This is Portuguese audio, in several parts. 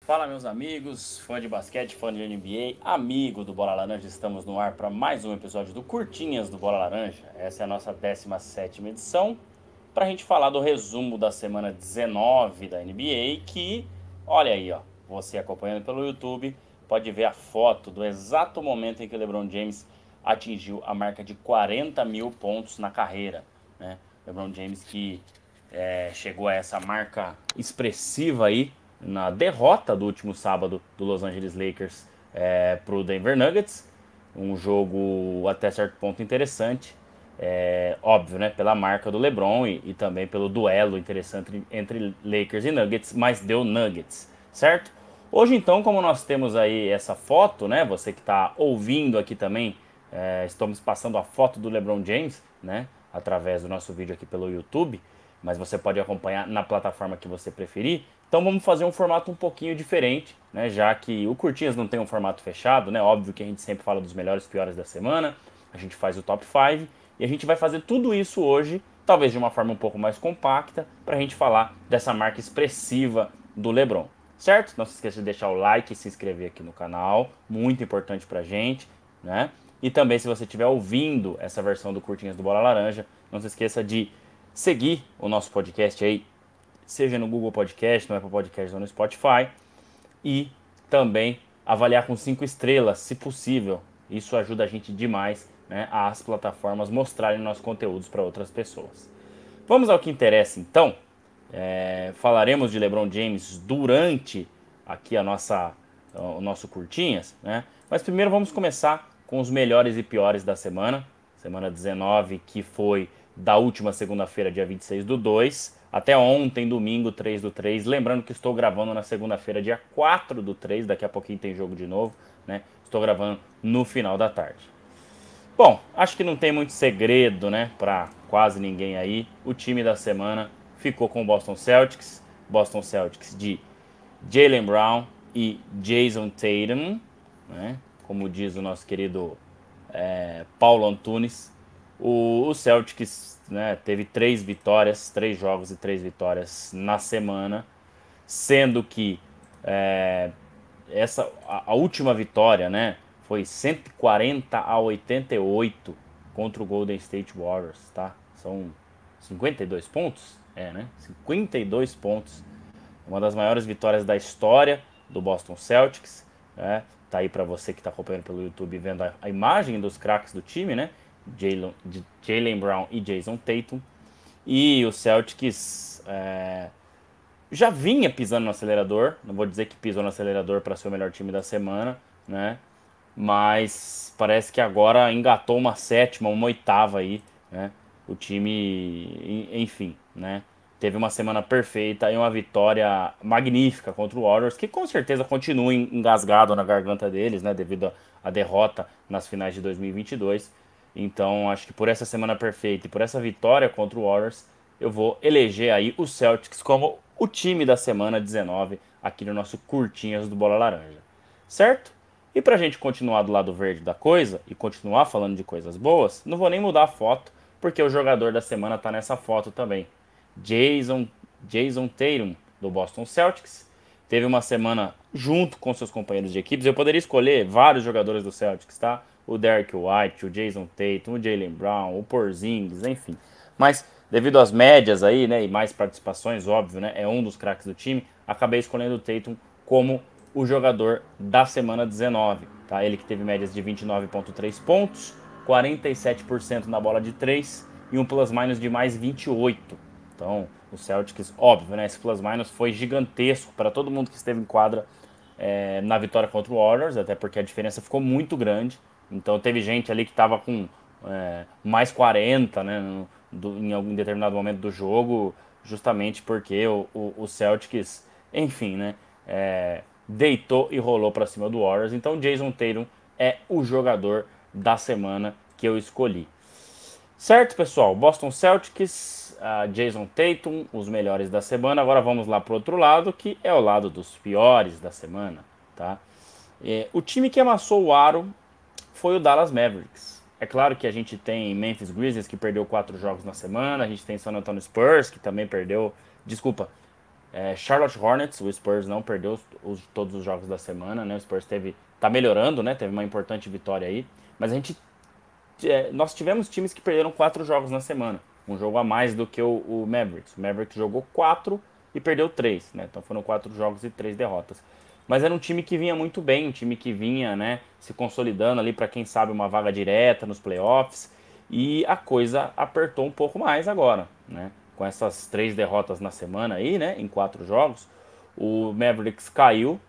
Fala, meus amigos, fã de basquete, fã de NBA, amigo do Bola Laranja, estamos no ar para mais um episódio do Curtinhas do Bola Laranja. Essa é a nossa 17ª edição, para a gente falar do resumo da semana 19 da NBA, que, olha aí, ó, você acompanhando pelo YouTube, pode ver a foto do exato momento em que o LeBron James atingiu a marca de 40 mil pontos na carreira, né? LeBron James que chegou a essa marca expressiva aí na derrota do último sábado do Los Angeles Lakers para o Denver Nuggets. Um jogo até certo ponto interessante. Óbvio, né? Pela marca do LeBron e também pelo duelo interessante entre Lakers e Nuggets, mas deu Nuggets, certo? Hoje então, como nós temos aí essa foto, né? Você que está ouvindo aqui também, estamos passando a foto do LeBron James, né? Através do nosso vídeo aqui pelo YouTube, mas você pode acompanhar na plataforma que você preferir. Então vamos fazer um formato um pouquinho diferente, né? Já que o Curtinhas não tem um formato fechado, né? Óbvio que a gente sempre fala dos melhores e piores da semana, a gente faz o top 5 e a gente vai fazer tudo isso hoje, talvez de uma forma um pouco mais compacta, para a gente falar dessa marca expressiva do LeBron, certo? Não se esqueça de deixar o like e se inscrever aqui no canal, muito importante pra gente, né? E também, se você estiver ouvindo essa versão do Curtinhas do Bola Laranja, não se esqueça de seguir o nosso podcast aí, seja no Google Podcast, no Apple Podcast ou no Spotify, e também avaliar com 5 estrelas, se possível. Isso ajuda a gente demais, né, as plataformas mostrarem nossos conteúdos para outras pessoas. Vamos ao que interessa então. Falaremos de LeBron James durante aqui o nosso Curtinhas, né? Mas primeiro vamos começar com os melhores e piores da semana. Semana 19, que foi da última segunda-feira, dia 26/2, até ontem, domingo, 3/3. Lembrando que estou gravando na segunda-feira, dia 4/3. Daqui a pouquinho tem jogo de novo, né? Estou gravando no final da tarde. Bom, acho que não tem muito segredo, né, para quase ninguém aí. O time da semana ficou com o Boston Celtics. Boston Celtics de Jaylen Brown e Jason Tatum, né? Como diz o nosso querido Paulo Antunes. O Celtics, né, teve 3 vitórias, 3 jogos e 3 vitórias na semana, sendo que a última vitória, né, foi 140-88 contra o Golden State Warriors, tá? São 52 pontos, né? 52 pontos. Uma das maiores vitórias da história do Boston Celtics, né? Tá aí para você que está acompanhando pelo YouTube vendo a imagem dos craques do time, né? Jaylen Brown e Jason Tatum. E o Celtics já vinha pisando no acelerador, não vou dizer que pisou no acelerador para ser o melhor time da semana, né? Mas parece que agora engatou uma sétima, uma oitava aí, né? O time, enfim, né? Teve uma semana perfeita e uma vitória magnífica contra o Warriors, que com certeza continua engasgado na garganta deles, né? Devido à derrota nas finais de 2022. Então, acho que por essa semana perfeita e por essa vitória contra o Warriors, eu vou eleger aí o Celtics como o time da semana 19 aqui no nosso Curtinhas do Bola Laranja. Certo? E pra gente continuar do lado verde da coisa e continuar falando de coisas boas, não vou nem mudar a foto, porque o jogador da semana tá nessa foto também. Jason Tatum, do Boston Celtics. Teve uma semana junto com seus companheiros de equipes. Eu poderia escolher vários jogadores do Celtics, tá? O Derrick White, o Jason Tatum, o Jaylen Brown, o Porzingis, enfim. Mas devido às médias aí, né, e mais participações, óbvio, né, é um dos craques do time, acabei escolhendo o Tatum como o jogador da semana 19, tá? Ele que teve médias de 29,3 pontos, 47% na bola de 3 e um plus-minus de mais 28. Então, o Celtics, óbvio, né, esse plus-minus foi gigantesco para todo mundo que esteve em quadra na vitória contra o Warriors, até porque a diferença ficou muito grande. Então, teve gente ali que estava com mais 40, né, em algum determinado momento do jogo, justamente porque o Celtics, enfim, né, deitou e rolou para cima do Warriors. Então, Jason Tatum é o jogador da semana que eu escolhi. Certo, pessoal? Boston Celtics, Jason Tatum, os melhores da semana. Agora vamos lá para o outro lado, que é o lado dos piores da semana, tá? O time que amassou o aro foi o Dallas Mavericks. É claro que a gente tem Memphis Grizzlies, que perdeu 4 jogos na semana. A gente tem San Antonio Spurs, que também perdeu... Desculpa. Charlotte Hornets, o Spurs não perdeu todos os jogos da semana, né? O Spurs tá melhorando, né? Teve uma importante vitória aí. Mas nós tivemos times que perderam 4 jogos na semana. Um jogo a mais do que o Mavericks. O Mavericks jogou 4 e perdeu 3, né? Então foram 4 jogos e 3 derrotas. Mas era um time que vinha muito bem, um time que vinha, né, se consolidando ali para quem sabe uma vaga direta nos playoffs. E a coisa apertou um pouco mais agora, né? Com essas 3 derrotas na semana aí, né, em 4 jogos, o Mavericks caiu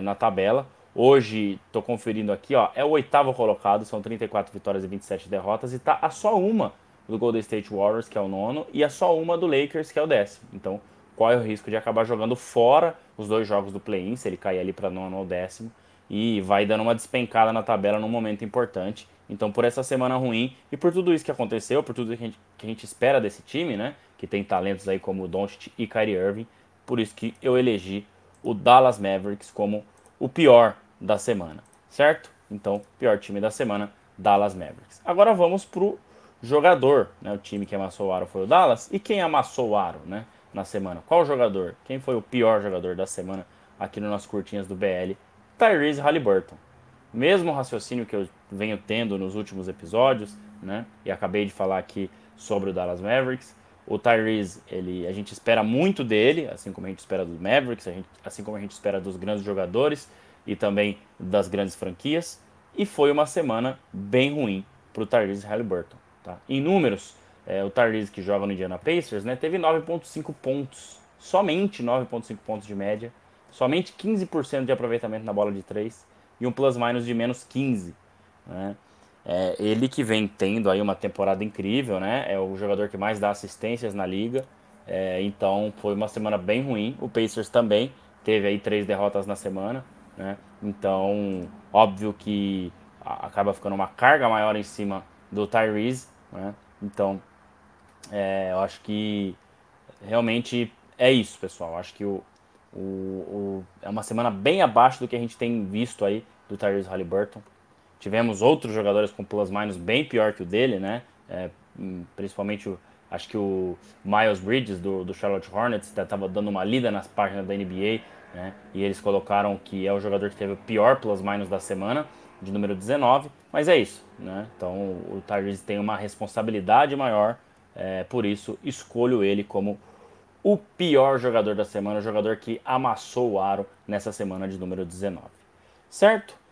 na tabela. Hoje, tô conferindo aqui, ó, é o 8º colocado, são 34 vitórias e 27 derrotas, e tá a só uma do Golden State Warriors, que é o 9º, e a só uma do Lakers, que é o 10º. Então, qual é o risco de acabar jogando fora os 2 jogos do play-in, se ele cair ali para 9º ou 10º, e vai dando uma despencada na tabela num momento importante. Então, por essa semana ruim e por tudo isso que aconteceu, por tudo que a gente espera desse time, né, que tem talentos aí como o Doncic e Kyrie Irving, por isso que eu elegi o Dallas Mavericks como o pior da semana, certo? Então, pior time da semana, Dallas Mavericks. Agora vamos pro jogador, né? O time que amassou o aro foi o Dallas. E quem amassou o aro, né, na semana? Qual o jogador? Quem foi o pior jogador da semana aqui no nosso Curtinhas do BL? Tyrese Haliburton. Mesmo raciocínio que eu venho tendo nos últimos episódios, né? E acabei de falar aqui sobre o Dallas Mavericks. O Tyrese, a gente espera muito dele, assim como a gente espera dos Mavericks, assim como a gente espera dos grandes jogadores e também das grandes franquias. E foi uma semana bem ruim para o Tyrese Haliburton. Tá? Em números, o Tyrese, que joga no Indiana Pacers, né, teve 9,5 pontos, somente 9,5 pontos de média, somente 15% de aproveitamento na bola de 3 e um plus-minus de menos 15. Né? Ele que vem tendo aí uma temporada incrível, né? É o jogador que mais dá assistências na liga. Então foi uma semana bem ruim. O Pacers também teve aí 3 derrotas na semana, né? Então, óbvio que acaba ficando uma carga maior em cima do Tyrese, né? Então, eu acho que realmente é isso, pessoal. Acho que é uma semana bem abaixo do que a gente tem visto aí do Tyrese Haliburton. Tivemos outros jogadores com plus-minus bem pior que o dele, né? Principalmente, acho que o Miles Bridges do Charlotte Hornets estava dando uma lida nas páginas da NBA, né? E eles colocaram que é o jogador que teve o pior plus-minus da semana, de número 19. Mas é isso, né? Então o Tyrese tem uma responsabilidade maior, por isso escolho ele como o pior jogador da semana, o jogador que amassou o aro nessa semana de número 19. Certo?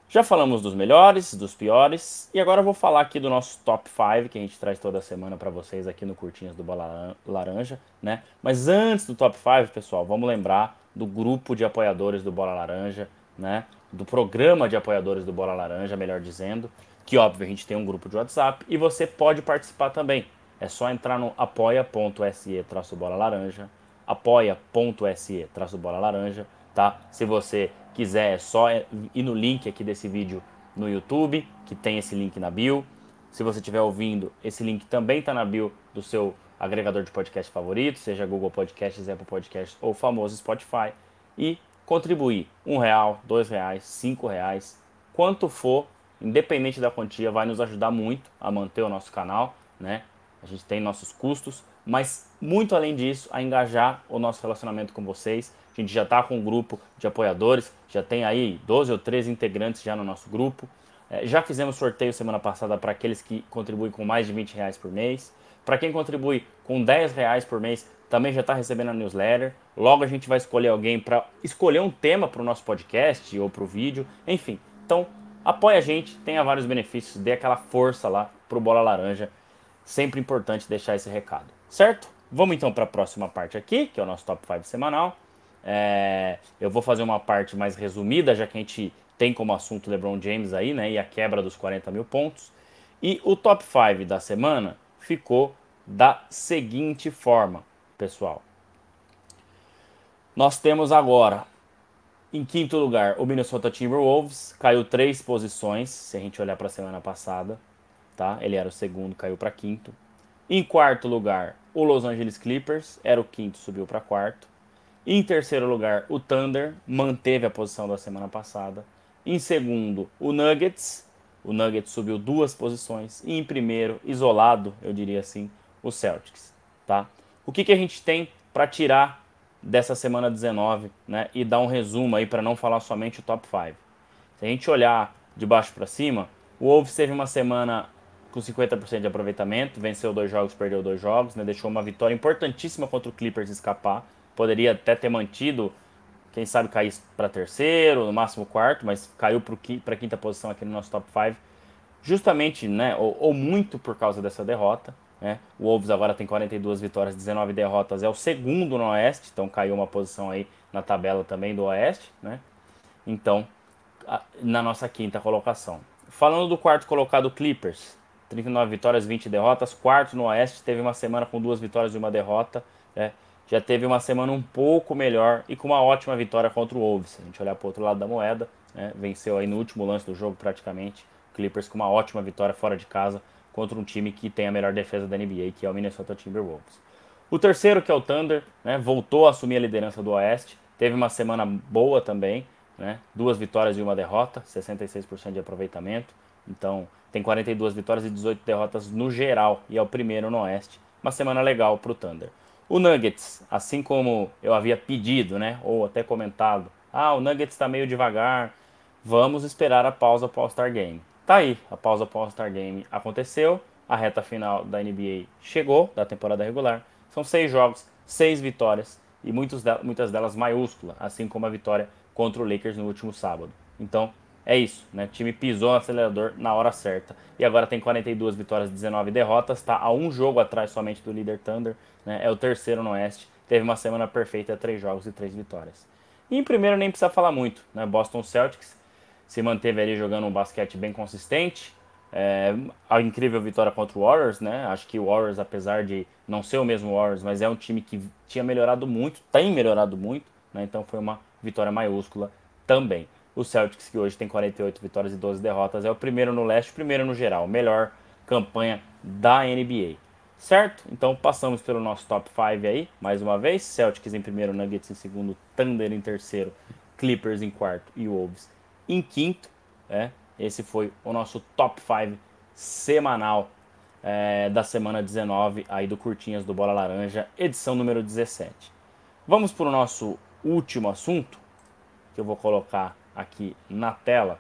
Já falamos dos melhores, dos piores, e agora eu vou falar aqui do nosso top 5, que a gente traz toda semana para vocês aqui no Curtinhas do Bola Laranja, né? Mas antes do top 5, pessoal, vamos lembrar do grupo de apoiadores do Bola Laranja, né? Do programa de apoiadores do Bola Laranja, melhor dizendo, que óbvio a gente tem um grupo de WhatsApp e você pode participar também. É só entrar no apoia.se-bola laranja, apoia.se-bola laranja, tá? Se você quiser, é só ir no link aqui desse vídeo no YouTube, que tem esse link na bio. Se você estiver ouvindo, esse link também está na bio do seu agregador de podcast favorito, seja Google Podcasts, Apple Podcasts ou famoso Spotify. E contribuir R$1, R$2, R$5, quanto for, independente da quantia, vai nos ajudar muito a manter o nosso canal, né? A gente tem nossos custos, mas muito além disso, a engajar o nosso relacionamento com vocês. A gente já está com um grupo de apoiadores, já tem aí 12 ou 13 integrantes já no nosso grupo. Já fizemos sorteio semana passada para aqueles que contribuem com mais de R$20 por mês. Para quem contribui com R$10 por mês, também já está recebendo a newsletter. Logo a gente vai escolher alguém para escolher um tema para o nosso podcast ou para o vídeo. Enfim, então apoia a gente, tenha vários benefícios, dê aquela força lá para o Bola Laranja. Sempre importante deixar esse recado, certo? Vamos então para a próxima parte aqui, que é o nosso top 5 semanal. Eu vou fazer uma parte mais resumida, já que a gente tem como assunto LeBron James aí, né? E a quebra dos 40 mil pontos. E o top 5 da semana ficou da seguinte forma, pessoal. Nós temos agora, em quinto lugar, o Minnesota Timberwolves. Caiu 3 posições, se a gente olhar para a semana passada. Tá? Ele era o segundo, caiu para quinto. Em quarto lugar, o Los Angeles Clippers, era o quinto, subiu para quarto. Em terceiro lugar, o Thunder, manteve a posição da semana passada. Em segundo, o Nuggets subiu 2 posições. E em primeiro, isolado, eu diria assim, o Celtics. Tá? O que a gente tem para tirar dessa semana 19, né, e dar um resumo aí para não falar somente o top 5. Se a gente olhar de baixo para cima, o Wolves teve uma semana com 50% de aproveitamento, venceu 2 jogos, perdeu 2 jogos, né, deixou uma vitória importantíssima contra o Clippers escapar. Poderia até ter mantido, quem sabe cair para terceiro, no máximo quarto, mas caiu para quinta posição aqui no nosso top 5, justamente, né, ou muito por causa dessa derrota. Né? O Wolves agora tem 42 vitórias, 19 derrotas, é o segundo no Oeste, então caiu uma posição aí na tabela também do Oeste, né? Então, na nossa quinta colocação. Falando do quarto colocado, Clippers, 39 vitórias, 20 derrotas, quarto no Oeste, teve uma semana com 2 vitórias e 1 derrota, né? Já teve uma semana um pouco melhor e com uma ótima vitória contra o Wolves. Se a gente olhar para o outro lado da moeda, né? Venceu aí no último lance do jogo praticamente, Clippers com uma ótima vitória fora de casa contra um time que tem a melhor defesa da NBA, que é o Minnesota Timberwolves. O terceiro, que é o Thunder, né, voltou a assumir a liderança do Oeste, teve uma semana boa também, né, 2 vitórias e 1 derrota, 66% de aproveitamento, então tem 42 vitórias e 18 derrotas no geral, e é o primeiro no Oeste, uma semana legal para o Thunder. O Nuggets, assim como eu havia pedido, né, ou até comentado, o Nuggets está meio devagar, vamos esperar a pausa para o All-Star Game. Tá aí, a pausa para o All-Star Game aconteceu, a reta final da NBA chegou, da temporada regular. São 6 jogos, 6 vitórias e muitas delas maiúsculas, assim como a vitória contra o Lakers no último sábado. Então, é isso, né? O time pisou no acelerador na hora certa e agora tem 42 vitórias e 19 derrotas, tá a um jogo atrás somente do líder Thunder, né? É o terceiro no Oeste, teve uma semana perfeita, 3 jogos e 3 vitórias. E em primeiro nem precisa falar muito, né? Boston Celtics se manteve ali jogando um basquete bem consistente. A incrível vitória contra o Warriors, né? Acho que o Warriors, apesar de não ser o mesmo Warriors, mas é um time que tinha melhorado muito, tem melhorado muito, né? Então foi uma vitória maiúscula também. O Celtics, que hoje tem 48 vitórias e 12 derrotas, é o primeiro no leste, o primeiro no geral, melhor campanha da NBA. Certo? Então passamos pelo nosso top 5 aí, mais uma vez. Celtics em primeiro, Nuggets em segundo, Thunder em terceiro, Clippers em quarto e Wolves em quinto. Esse foi o nosso top 5 semanal da semana 19 aí do Curtinhas do Bola Laranja, edição número 17. Vamos para o nosso último assunto, que eu vou colocar aqui na tela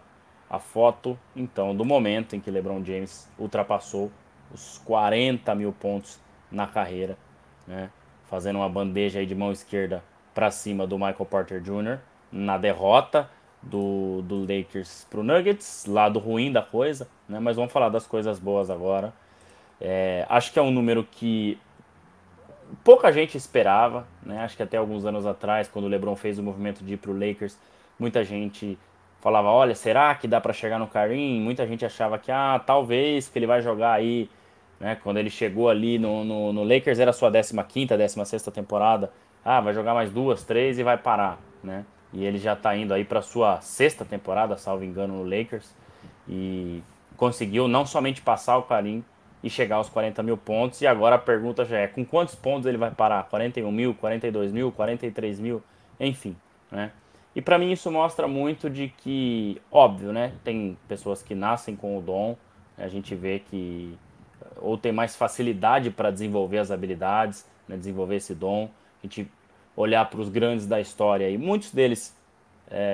a foto, então, do momento em que LeBron James ultrapassou os 40 mil pontos na carreira, né? Fazendo uma bandeja aí de mão esquerda para cima do Michael Porter Jr. na derrota do Lakers pro Nuggets, lado ruim da coisa, né? Mas vamos falar das coisas boas agora. Acho que é um número que pouca gente esperava, né? Acho que até alguns anos atrás, quando o LeBron fez o movimento de ir pro Lakers, muita gente falava, olha, será que dá para chegar no Kareem? Muita gente achava que, talvez que ele vai jogar aí, né? Quando ele chegou ali no Lakers, era a sua 15ª, 16ª temporada. Vai jogar mais 2, 3 e vai parar, né? E ele já tá indo aí para sua 6ª temporada, salvo engano, no Lakers. E conseguiu não somente passar o Kareem e chegar aos 40 mil pontos. E agora a pergunta já é, com quantos pontos ele vai parar? 41 mil, 42 mil, 43 mil, enfim, né? E para mim isso mostra muito de que, óbvio, né? Tem pessoas que nascem com o dom, a gente vê que ou tem mais facilidade para desenvolver as habilidades, né, desenvolver esse dom. A gente olhar para os grandes da história e muitos deles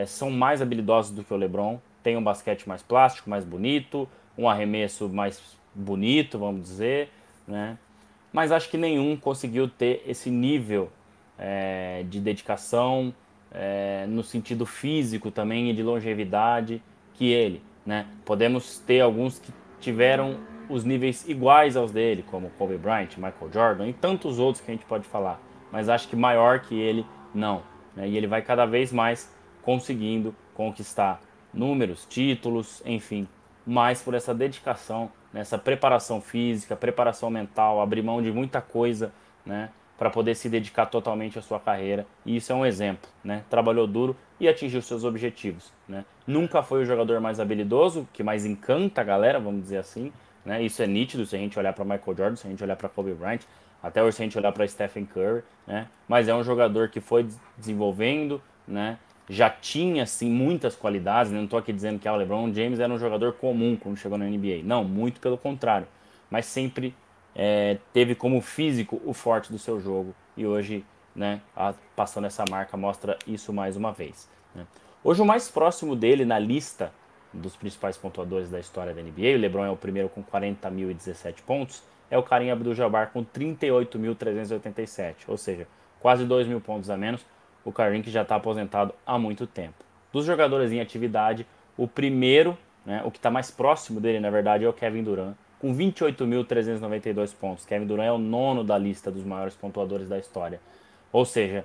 são mais habilidosos do que o LeBron, tem um basquete mais plástico, mais bonito, um arremesso mais bonito, vamos dizer, né? Mas acho que nenhum conseguiu ter esse nível de dedicação, no sentido físico também e de longevidade que ele, né? Podemos ter alguns que tiveram os níveis iguais aos dele, como Kobe Bryant, Michael Jordan e tantos outros que a gente pode falar, mas acho que maior que ele, não, né? E ele vai cada vez mais conseguindo conquistar números, títulos, enfim, mais por essa dedicação, nessa preparação física, preparação mental, abrir mão de muita coisa, né, para poder se dedicar totalmente à sua carreira. E isso é um exemplo, né? Trabalhou duro e atingiu seus objetivos, né? Nunca foi o jogador mais habilidoso, que mais encanta a galera, vamos dizer assim, né? Isso é nítido se a gente olhar para Michael Jordan, se a gente olhar para Kobe Bryant, até hoje se a gente olhar para Stephen Curry, né? Mas é um jogador que foi desenvolvendo, né? Já tinha, sim, muitas qualidades, né? Não estou aqui dizendo que o LeBron James era um jogador comum quando chegou na NBA. Não, muito pelo contrário. Mas sempre teve como físico o forte do seu jogo. E hoje né, passando essa marca mostra isso mais uma vez, né. Hoje o mais próximo dele na lista dos principais pontuadores da história da NBA, o LeBron é o primeiro com 40.017 pontos, é o Kareem Abdul-Jabbar com 38.387, ou seja, quase 2.000 pontos a menos, o Kareem que já está aposentado há muito tempo. Dos jogadores em atividade, o primeiro, né, o que está mais próximo dele, na verdade, é o Kevin Durant, com 28.392 pontos. Kevin Durant é o nono da lista dos maiores pontuadores da história. Ou seja,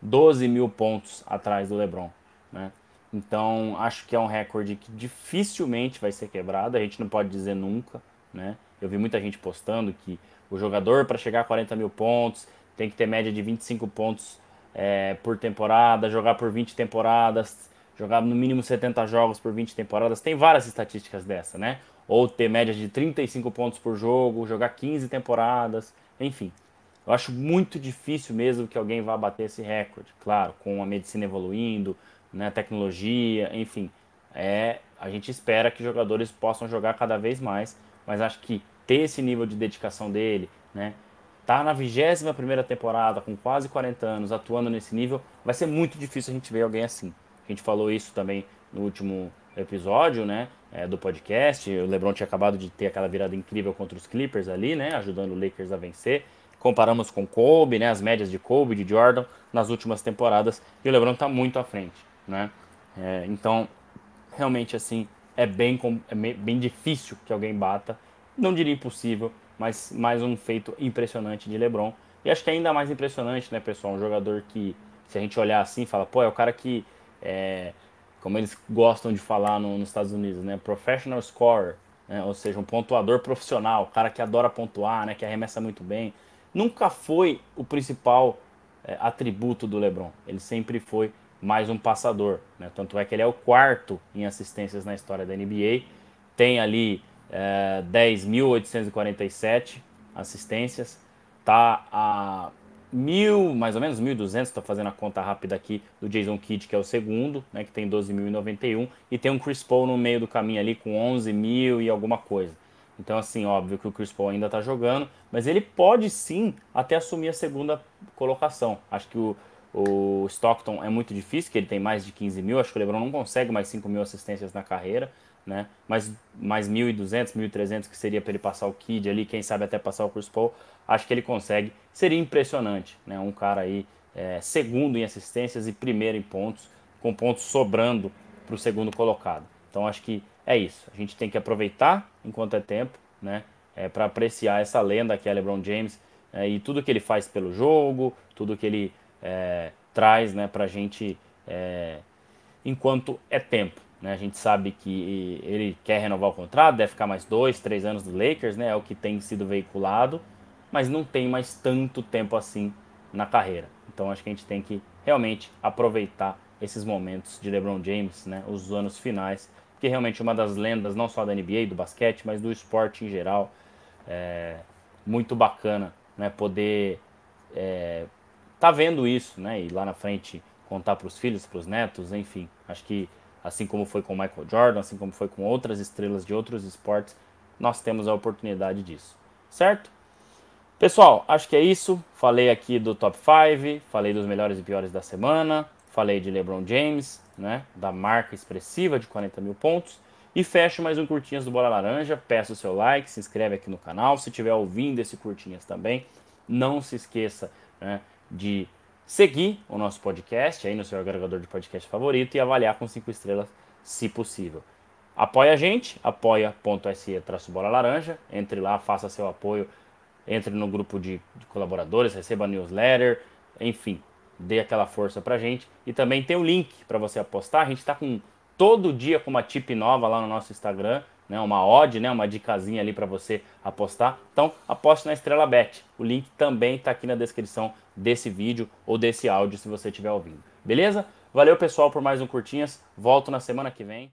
12.000 pontos atrás do LeBron, né? Então, acho que é um recorde que dificilmente vai ser quebrado. A gente não pode dizer nunca, né? Eu vi muita gente postando que o jogador, para chegar a 40.000 pontos, tem que ter média de 25 pontos por temporada, jogar por 20 temporadas, jogar no mínimo 70 jogos por 20 temporadas. Tem várias estatísticas dessa, né? Ou ter média de 35 pontos por jogo, jogar 15 temporadas, enfim. Eu acho muito difícil mesmo que alguém vá bater esse recorde. Claro, com a medicina evoluindo, né, tecnologia, enfim. A gente espera que jogadores possam jogar cada vez mais, mas acho que ter esse nível de dedicação dele, né, tá na 21ª temporada, com quase 40 anos, atuando nesse nível, vai ser muito difícil a gente ver alguém assim. A gente falou isso também no último episódio, né, do podcast. O LeBron tinha acabado de ter aquela virada incrível contra os Clippers ali, né, ajudando o Lakers a vencer. Comparamos com Kobe, né, as médias de Kobe, de Jordan nas últimas temporadas, e o LeBron está muito à frente, né? Então, realmente assim, bem difícil que alguém bata. Não diria impossível, mas mais um feito impressionante de LeBron. E acho que é ainda mais impressionante, né, pessoal? Um jogador que, se a gente olhar assim, fala, pô, é o cara que, como eles gostam de falar nos Estados Unidos, né, professional scorer, né, ou seja, um pontuador profissional, o cara que adora pontuar, né, que arremessa muito bem. Nunca foi o principal atributo do LeBron. Ele sempre foi mais um passador, né? Tanto é que ele é o quarto em assistências na história da NBA. Tem ali 10.847 assistências. Tá a mais ou menos 1.200, estou fazendo a conta rápida aqui, do Jason Kidd, que é o segundo, né, que tem 12.091, e tem um Chris Paul no meio do caminho ali com 11.000 e alguma coisa. Então, assim, óbvio que o Chris Paul ainda está jogando, mas ele pode sim até assumir a segunda colocação. Acho que o Stockton é muito difícil, que ele tem mais de 15.000. Acho que o LeBron não consegue mais 5.000 assistências na carreira, né? Mas mais 1.200, 1.300 que seria para ele passar o Kidd ali, quem sabe até passar o Chris Paul. Acho que ele consegue. Seria impressionante, né? Um cara aí segundo em assistências e primeiro em pontos, com pontos sobrando para o segundo colocado. Então acho que é isso. A gente tem que aproveitar enquanto é tempo, né? Para apreciar essa lenda que é LeBron James e tudo que ele faz pelo jogo, tudo que ele traz, né, para a gente enquanto é tempo. Né? A gente sabe que ele quer renovar o contrato, deve ficar mais 2, 3 anos do Lakers, né? É o que tem sido veiculado, mas não tem mais tanto tempo assim na carreira. Então acho que a gente tem que realmente aproveitar esses momentos de LeBron James, né? Os anos finais, que é realmente uma das lendas não só da NBA, do basquete, mas do esporte em geral. Muito bacana, né? Poder tá vendo isso, né? E lá na frente contar para os filhos, para os netos, enfim. Acho que assim como foi com Michael Jordan, assim como foi com outras estrelas de outros esportes, nós temos a oportunidade disso, certo? Pessoal, acho que é isso. Falei aqui do top 5, falei dos melhores e piores da semana, falei de LeBron James, né? Da marca expressiva de 40.000 pontos. E fecho mais um Curtinhas do Bola Laranja. Peço o seu like, se inscreve aqui no canal. Se estiver ouvindo esse Curtinhas também, não se esqueça, né, de seguir o nosso podcast aí no seu agregador de podcast favorito e avaliar com 5 estrelas, se possível. Apoia a gente, apoia.se/Bola Laranja. Entre lá, faça seu apoio, entre no grupo de colaboradores, receba a newsletter, enfim, dê aquela força pra gente. E também tem o link para você apostar. A gente está todo dia com uma tip nova lá no nosso Instagram, né, uma odd, né, uma dicasinha ali para você apostar. Então, aposte na Estrela Bet. O link também está aqui na descrição desse vídeo ou desse áudio, se você estiver ouvindo. Beleza? Valeu, pessoal, por mais um Curtinhas. Volto na semana que vem.